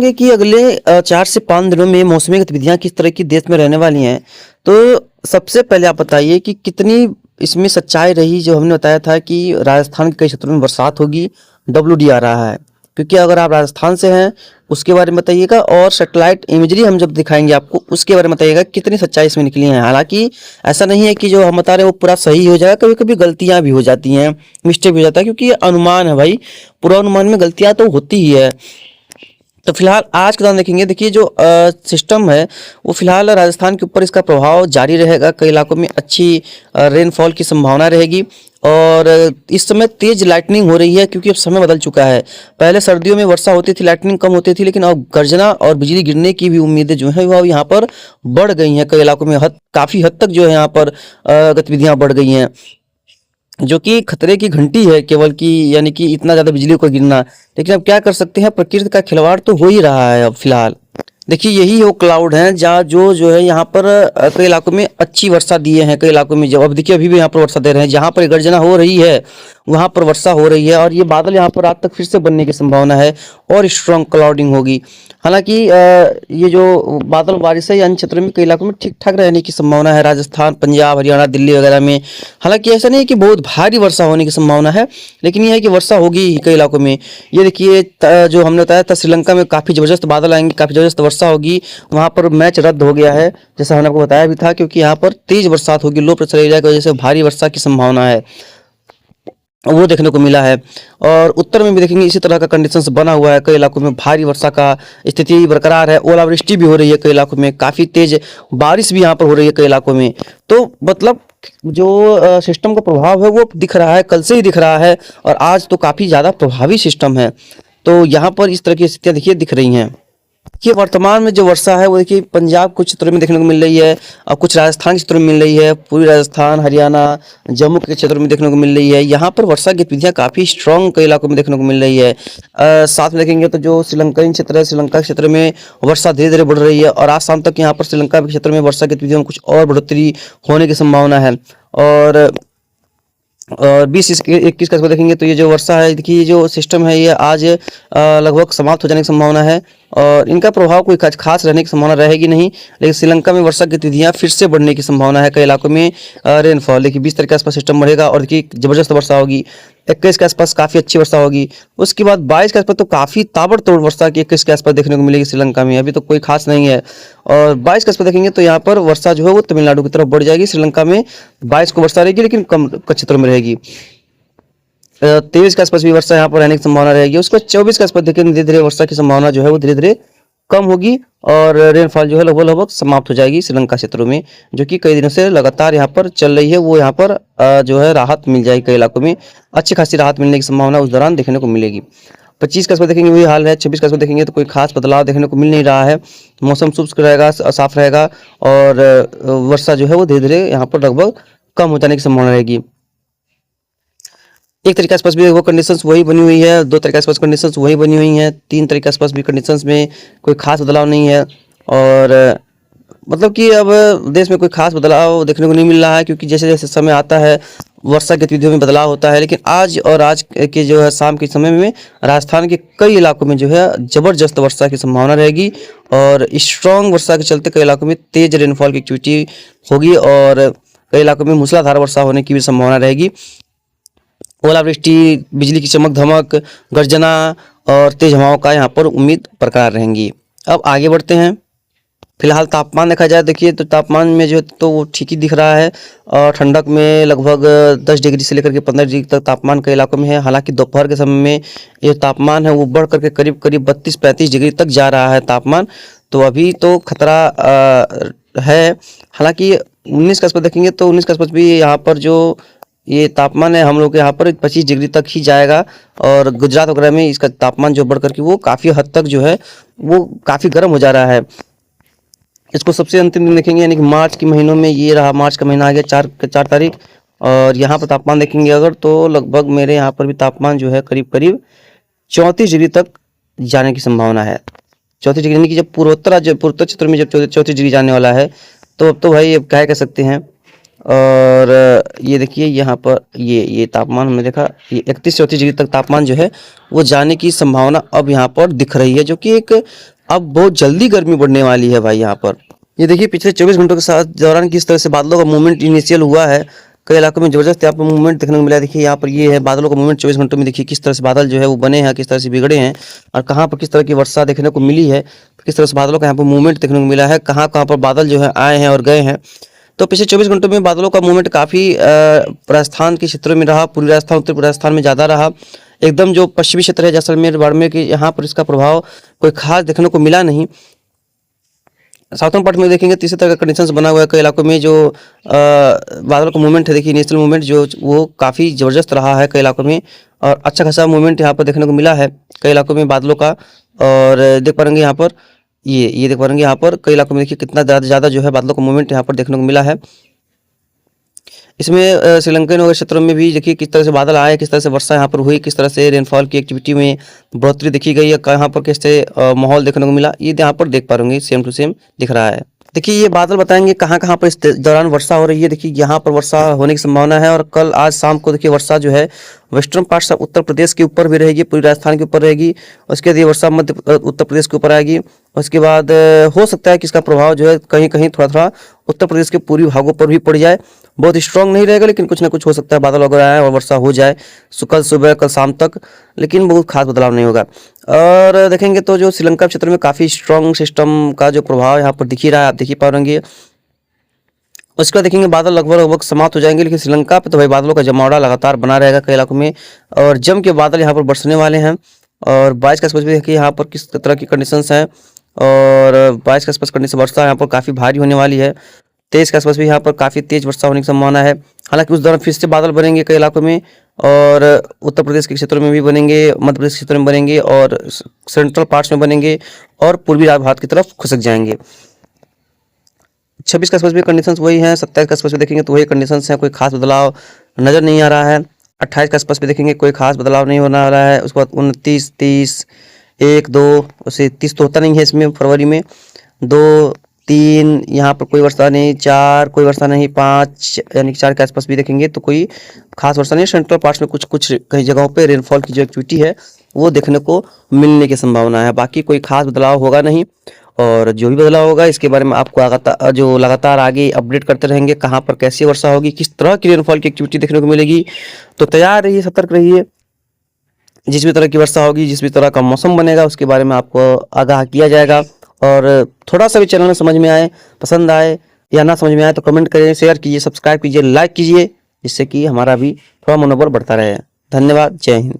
पूछोगे कि अगले 4 से 5 दिनों में मौसमी गतिविधियाँ किस तरह की देश में रहने वाली हैं, तो सबसे पहले आप बताइए कि कितनी इसमें सच्चाई रही जो हमने बताया था कि राजस्थान के कई क्षेत्रों में बरसात होगी, WD आ रहा है। क्योंकि अगर आप राजस्थान से हैं, उसके बारे में बताइएगा और सैटेलाइट इमेजरी हम जब दिखाएँगे आपको, उसके बारे में बताइएगा कितनी सच्चाई इसमें निकली है। हालाँकि ऐसा नहीं है कि जो हम बता रहे हैं वो पूरा सही हो जाएगा, कभी-कभी गलतियाँ भी हो जाती हैं, मिस्टेक भी हो जाता है क्योंकि ये अनुमान है भाई, पूर्वानुमान में गलतियाँ तो होती ही है। तो फिलहाल आज के दौरान देखेंगे, देखिए जो सिस्टम है वो फिलहाल राजस्थान के ऊपर इसका प्रभाव जारी रहेगा। कई इलाकों में अच्छी रेनफॉल की संभावना रहेगी और इस समय तेज लाइटनिंग हो रही है क्योंकि अब समय बदल चुका है। पहले सर्दियों में वर्षा होती थी, लाइटनिंग कम होती थी, लेकिन अब गर्जना और बिजली गिरने की भी उम्मीदें जो हैं वो यहाँ पर बढ़ गई हैं। कई इलाकों में काफ़ी हद तक जो है यहाँ पर गतिविधियाँ बढ़ गई हैं, जो कि खतरे की घंटी है केवल कि यानी कि इतना ज़्यादा बिजली को गिरना। लेकिन अब क्या कर सकते हैं, प्रकृति का खिलवाड़ तो हो ही रहा है अब फिलहाल। देखिए यही वो क्लाउड हैं जहाँ जो है यहाँ पर कई इलाकों में अच्छी वर्षा दिए हैं। कई इलाकों में जो अब देखिए अभी भी यहाँ पर वर्षा दे रहे हैं, जहाँ पर गर्जना हो रही है वहाँ पर वर्षा हो रही है और ये बादल यहाँ पर रात तक फिर से बनने की संभावना है और स्ट्रॉन्ग क्लाउडिंग होगी। हालांकि ये जो बादल बारिश है अन्य क्षेत्रों में कई इलाकों में ठीक ठाक रहने की संभावना है, राजस्थान, पंजाब, हरियाणा, दिल्ली वगैरह में। हालांकि ऐसा नहीं है कि बहुत भारी वर्षा होने की संभावना है, लेकिन यह है कि वर्षा होगी ही कई इलाकों में। ये देखिए जो हमने बताया था श्रीलंका में काफ़ी ज़बरदस्त बादल आएंगे, काफ़ी ज़बरदस्त वर्षा होगी। वहाँ पर मैच रद्द हो गया है जैसा हमने आपको बताया भी था, क्योंकि यहाँ पर तेज़ बरसात होगी, लो प्रेशर एरिया की वजह से भारी वर्षा की संभावना है, वो देखने को मिला है। और उत्तर में भी देखेंगे इसी तरह का कंडीशंस बना हुआ है, कई इलाकों में भारी वर्षा का स्थिति बरकरार है, ओलावृष्टि भी हो रही है कई इलाकों में, काफ़ी तेज बारिश भी यहाँ पर हो रही है कई इलाकों में। तो मतलब जो सिस्टम का प्रभाव है वो दिख रहा है, कल से ही दिख रहा है और आज तो काफ़ी ज़्यादा प्रभावी सिस्टम है। तो यहाँ पर इस तरह की स्थितियाँ देखिए दिख रही हैं कि वर्तमान में जो वर्षा है वो देखिए पंजाब कुछ क्षेत्रों में देखने को मिल रही है और कुछ राजस्थान के क्षेत्रों में मिल रही है, पूरी राजस्थान, हरियाणा, जम्मू के क्षेत्रों में देखने को मिल रही है। यहाँ पर वर्षा की गतिविधियाँ काफ़ी स्ट्रॉन्ग कई इलाकों में देखने को मिल रही है। साथ में देखेंगे तो जो श्रीलंकाई क्षेत्र है, श्रीलंका के क्षेत्र में वर्षा धीरे धीरे बढ़ रही है और आज शाम तक यहाँ पर श्रीलंका के क्षेत्र में वर्षा की गतिविधियों में कुछ और बढ़ोतरी होने की संभावना है। और 20-21 का इसको देखेंगे तो ये जो वर्षा है, देखिए ये जो सिस्टम है ये आज लगभग समाप्त हो जाने की संभावना है और इनका प्रभाव कोई खास रहने की संभावना रहेगी नहीं। लेकिन श्रीलंका में वर्षा गतिविधियाँ फिर से बढ़ने की संभावना है, कई इलाकों में रेनफॉल देखिए 20 तारीख के आसपास सिस्टम बढ़ेगा और देखिए ज़बरदस्त वर्षा होगी। 21 के आसपास काफ़ी अच्छी वर्षा होगी, उसके बाद 22 के आसपास तो काफ़ी ताबड़तोड़ वर्षा की 21 के आसपास देखने को मिलेगी श्रीलंका में, अभी तो कोई खास नहीं है। और 22 के आसपास देखेंगे तो यहाँ पर वर्षा जो है वो तमिलनाडु की तरफ बढ़ जाएगी। श्रीलंका में 22 को वर्षा रहेगी लेकिन कम क्षेत्रों में रहेगी। 23 के आसपास भी वर्षा यहाँ पर रहने की संभावना रहेगी। उसके बाद 24 के आसपास देखिए धीरे धीरे वर्षा की संभावना जो है वो धीरे धीरे कम होगी और रेनफॉल जो है लगभग समाप्त हो जाएगी श्रीलंका क्षेत्रों में, जो कि कई दिनों से लगातार यहाँ पर चल रही है। वो यहाँ पर जो है राहत मिल जाएगी, कई इलाकों में अच्छी खासी राहत मिलने की संभावना उस दौरान देखने को मिलेगी। 25 के आसपास देखेंगे वही हाल है, 26 के आसपास देखेंगे तो कोई खास बदलाव देखने को मिल नहीं रहा है। मौसम शुष्क रहेगा, साफ रहेगा और वर्षा जो है वो धीरे धीरे यहाँ पर लगभग कम हो जाने की संभावना रहेगी। 1 तारीख के आसपास भी वो कंडीशंस वही बनी हुई है, 2 तारीख के आसपास कंडीशंस वही बनी हुई हैं, 3 तारीख के आसपास भी कंडीशंस में कोई खास बदलाव नहीं है। और मतलब कि अब देश में कोई खास बदलाव देखने को नहीं मिल रहा है, क्योंकि जैसे जैसे समय आता है वर्षा गतिविधियों में बदलाव होता है। लेकिन आज के जो है शाम के समय में राजस्थान के कई इलाकों में जो है ज़बरदस्त वर्षा की संभावना रहेगी और स्ट्रॉन्ग वर्षा के चलते कई इलाकों में तेज रेनफॉल की एक्टिविटी होगी और कई इलाकों में मूसलाधार वर्षा होने की भी संभावना रहेगी। ओलावृष्टि, बिजली की चमक धमक, गर्जना और तेज हवाओं का यहाँ पर उम्मीद बरकरार रहेंगी। अब आगे बढ़ते हैं। फिलहाल तापमान देखा जाए, देखिए तो तापमान में जो तो वो ठीक ही दिख रहा है और ठंडक में लगभग 10 डिग्री से लेकर के 15 डिग्री तक तापमान कई इलाकों में है। हालांकि दोपहर के समय में ये तापमान है वो बढ़ करके करीब 32-35 डिग्री तक जा रहा है तापमान, तो अभी तो खतरा है। हालांकि 19 के आसपास देखेंगे तो 19 के आसपास भी यहाँ पर जो ये तापमान है हम लोग के यहाँ पर 25 डिग्री तक ही जाएगा और गुजरात वगैरह में इसका तापमान जो बढ़ करके वो काफ़ी हद तक जो है वो काफ़ी गर्म हो जा रहा है। इसको सबसे अंतिम दिन देखेंगे यानी कि मार्च के महीनों में, ये रहा मार्च का महीना आ गया 4 तारीख और यहाँ पर तापमान देखेंगे अगर तो लगभग मेरे यहाँ पर भी तापमान जो है करीब करीब 34 डिग्री तक जाने की संभावना है। 34 डिग्री यानी कि जब पूर्वोत्तर क्षेत्र में जब 34 डिग्री जाने वाला है तो अब तो भाई अब क्या कह सकते हैं। और ये देखिए यहाँ पर ये तापमान हमने देखा ये 31 से 34 डिग्री तक तापमान जो है वो जाने की संभावना अब यहाँ पर दिख रही है, जो कि एक अब बहुत जल्दी गर्मी बढ़ने वाली है भाई यहाँ पर। ये देखिए पिछले 24 घंटों के साथ दौरान किस तरह से बादलों का मूवमेंट इनिशियल हुआ है। कई इलाकों में जबरदस्त यहाँ पर मूवमेंट देखने को मिला है। देखिए यहाँ पर ये है बादलों का मूवमेंट 24 घंटों में। देखिए किस तरह से बादल जो है वो बने हैं, किस तरह से बिगड़े हैं और कहाँ पर किस तरह की वर्षा देखने को मिली है, किस तरह से बादलों का यहाँ पर मूवमेंट देखने को मिला है, कहाँ कहाँ पर बादल जो है आए हैं और गए हैं। तो पिछले 24 घंटों में बादलों का मूवमेंट काफ़ी राजस्थान के क्षेत्रों में रहा। पूर्वी राजस्थान, उत्तर राजस्थान में ज़्यादा रहा। एकदम जो पश्चिमी क्षेत्र है जैसलमेर, बाड़मेर के, यहाँ पर इसका प्रभाव कोई खास देखने को मिला नहीं। साउथर्न पार्ट में देखेंगे तीसरे तरह का कंडीशंस बना हुआ है। कई इलाकों में जो बादल का मूवमेंट है, देखिए इनिशियल मूवमेंट जो वो काफ़ी ज़बरदस्त रहा है कई इलाकों में, और अच्छा खासा मूवमेंट यहाँ पर देखने को मिला है कई इलाकों में बादलों का। और देख पाएंगे यहाँ पर ये देख पाएंगे यहाँ पर कई इलाकों में देखिए कितना ज़्यादा जो है बादलों का मूवमेंट यहाँ पर देखने को मिला है। इसमें श्रीलंकन वगैरह क्षेत्रों में भी देखिए किस तरह से बादल आए, किस तरह से वर्षा यहाँ पर हुई, किस तरह से रेनफॉल की एक्टिविटी में बढ़ोतरी देखी गई है, कहाँ पर कैसे माहौल देखने को मिला, ये यहाँ पर देख पा रहे सेम टू सेम दिख रहा है। देखिए ये बादल बताएंगे कहाँ कहाँ पर इस दौरान वर्षा हो रही है। देखिए यहाँ पर वर्षा होने की संभावना है, और कल आज शाम को देखिए वर्षा जो है western parts of Uttar Pradesh के ऊपर भी रहेगी, पूरी राजस्थान के ऊपर रहेगी। उसके बाद ये वर्षा मध्य उत्तर प्रदेश के ऊपर आएगी। उसके बाद हो सकता है कि इसका प्रभाव जो है कहीं कहीं थोड़ा थोड़ा उत्तर प्रदेश के पूर्वी भागों पर भी पड़ जाए। बहुत स्ट्रांग नहीं रहेगा, लेकिन कुछ ना कुछ हो सकता है, बादल वगैरह आए और वर्षा हो जाए कल सुबह कल शाम तक, लेकिन बहुत खास बदलाव नहीं होगा। और देखेंगे तो जो श्रीलंका क्षेत्र में काफ़ी स्ट्रांग सिस्टम का जो प्रभाव यहाँ पर दिख ही रहा है, आप देख ही पा रहे। उसके बाद देखेंगे बादल लगभग समाप्त हो जाएंगे, लेकिन श्रीलंका पे तो भाई बादलों का जमावड़ा लगातार बना रहेगा कई इलाकों में, और जम के बादल यहाँ पर बरसने वाले हैं। और 22 के आसपास भी देखिए यहाँ पर किस तरह की कंडीशंस हैं, और 22 के आसपास कंडीशन वर्षा यहाँ पर काफ़ी भारी होने वाली है। 23 के आसपास भी यहाँ पर काफ़ी तेज वर्षा होने की संभावना है। हालांकि उस दौरान फिर से बादल बनेंगे कई इलाकों में, और उत्तर प्रदेश के क्षेत्रों में भी बनेंगे, मध्य प्रदेश के क्षेत्रों में बनेंगे, और सेंट्रल पार्ट्स में बनेंगे, और पूर्वी भारत की तरफ खिसक जाएंगे। 26 के आसपास भी कंडीशंस वही हैं। 27 के आसपास भी देखेंगे तो वही कंडीशंस हैं, कोई खास बदलाव नज़र नहीं आ रहा है। 28 के आसपास भी देखेंगे कोई खास बदलाव नहीं होने वाला है। उसके बाद 29, 30, 1, 2, वैसे 30 तो होता नहीं है इसमें फरवरी में, 2, 3 यहाँ पर कोई वर्षा नहीं, 4 कोई वर्षा नहीं, 5 यानी कि 4 के आसपास भी देखेंगे तो कोई खास वर्षा नहीं। सेंट्रल पार्ट्स में कुछ कई जगहों पे रेनफॉल की जो एक्टिविटी है वो देखने को मिलने की संभावना है, बाकी कोई खास बदलाव होगा नहीं। और जो भी बदलाव होगा इसके बारे में आपको लगातार आगे अपडेट करते रहेंगे, कहाँ पर कैसी वर्षा होगी, किस तरह की रेनफॉल की एक्टिविटी देखने को मिलेगी। तो तैयार रहिए, सतर्क रहिए। जिस भी तरह की वर्षा होगी, जिस भी तरह का मौसम बनेगा, उसके बारे में आपको आगाह किया जाएगा। और थोड़ा सा भी चैनल में समझ में आए, पसंद आए या ना समझ में आए तो कमेंट करिए, शेयर कीजिए, सब्सक्राइब कीजिए, लाइक कीजिए, जिससे कि हमारा भी थोड़ा मनोबल बढ़ता रहे। धन्यवाद, जय हिंद।